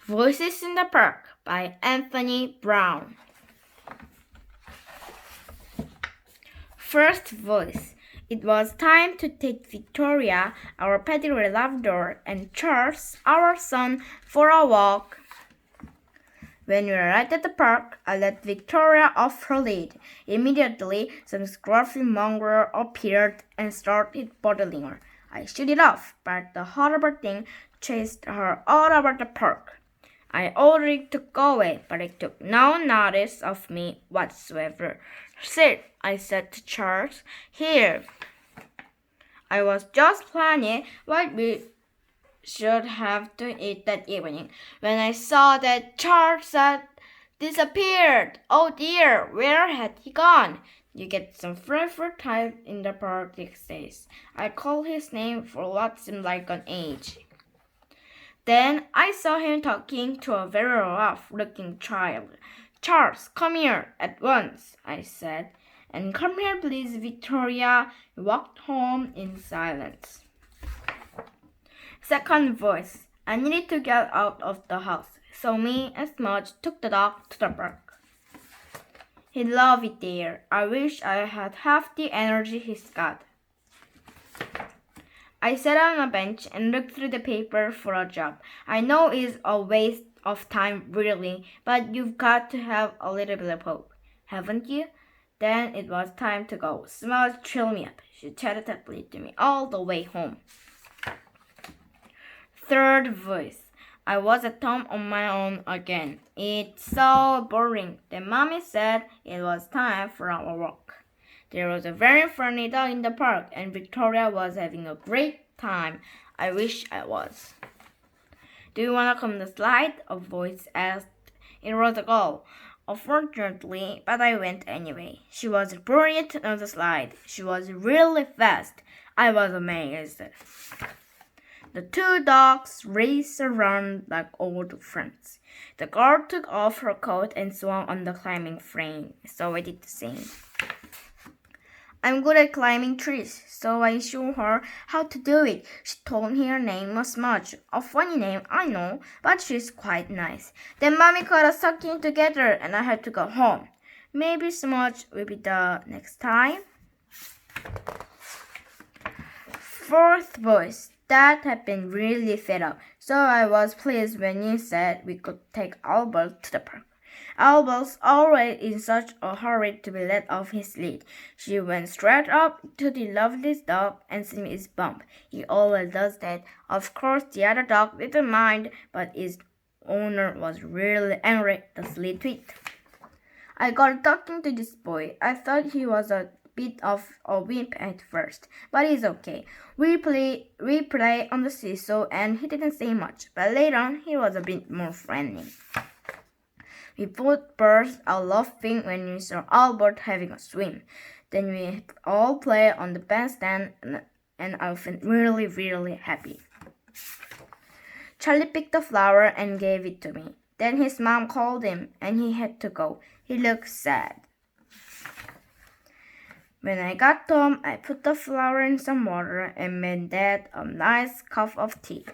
Voices in the Park by Anthony Brown. First voice. It was time to take Victoria, our pedigree Labrador, and Charles, our son, for a walk. When we arrived at the park, I let Victoria off her lead. Immediately, some scruffy mongrel appeared and started bothering her. I shoot it off, but the horrible thing chased her all over the park. I ordered it to go away, but it took no notice of me whatsoever. Sit, I said to Charles. Here. I was just planning what we should have to eat that evening when I saw that Charles had disappeared. Oh dear, where had he gone? You get some fresh fruit time in the park these days. I called his name for what seemed like an age. Then I saw him talking to a very rough-looking child. Charles, come here at once, I said. And come here, please, Victoria. We walked home in silence. Second voice. I needed to get out of the house, so me and Smudge took the dog to the park. He loved it there. I wish I had half the energy he's got. I sat on a bench and looked through the paper for a job. I know it's a waste of time, really, but you've got to have a little bit of hope, haven't you? Then it was time to go. Smudge cheered me up. She chatted happily to me all the way home. Third voice. I was at home on my own again. It's so boring. Then Mommy said it was time for our walk. There was a very funny dog in the park, and Victoria was having a great time. I wish I was. Do you want to come the slide? A voice asked. It was a girl, unfortunately, but I went anyway. She was brilliant on the slide. She was really fast. I was amazed. The two dogs raced around like old friends. The girl took off her coat and swung on the climbing frame, so I did the same. I'm good at climbing trees, so I showed her how to do it. She told me her name was Smudge. A funny name, I know, but she's quite nice. Then Mommy got us talking together, and I had to go home. Maybe Smudge will be the next time. Fourth voice. Dad had been really fed up, so I was pleased when he said we could take Albert to the park. Albert's always in such a hurry to be let off his lead. She went straight up to the loveliest dog and sniffed his bump. He always does that. Of course, the other dog didn't mind, but its owner was really angry at the silly tweet. I got talking to this boy. I thought he was a bit of a wimp at first, but he's okay. We play on the seesaw, and he didn't say much, but later on he was a bit more friendly. We both burst out laughing when we saw Albert having a swim. Then we all played on the bandstand, and I felt really, really happy. Charlie picked a flower and gave it to me. Then his mom called him, and he had to go. He looked sad. When I got home, I put the flower in some water and made Dad a nice cup of tea.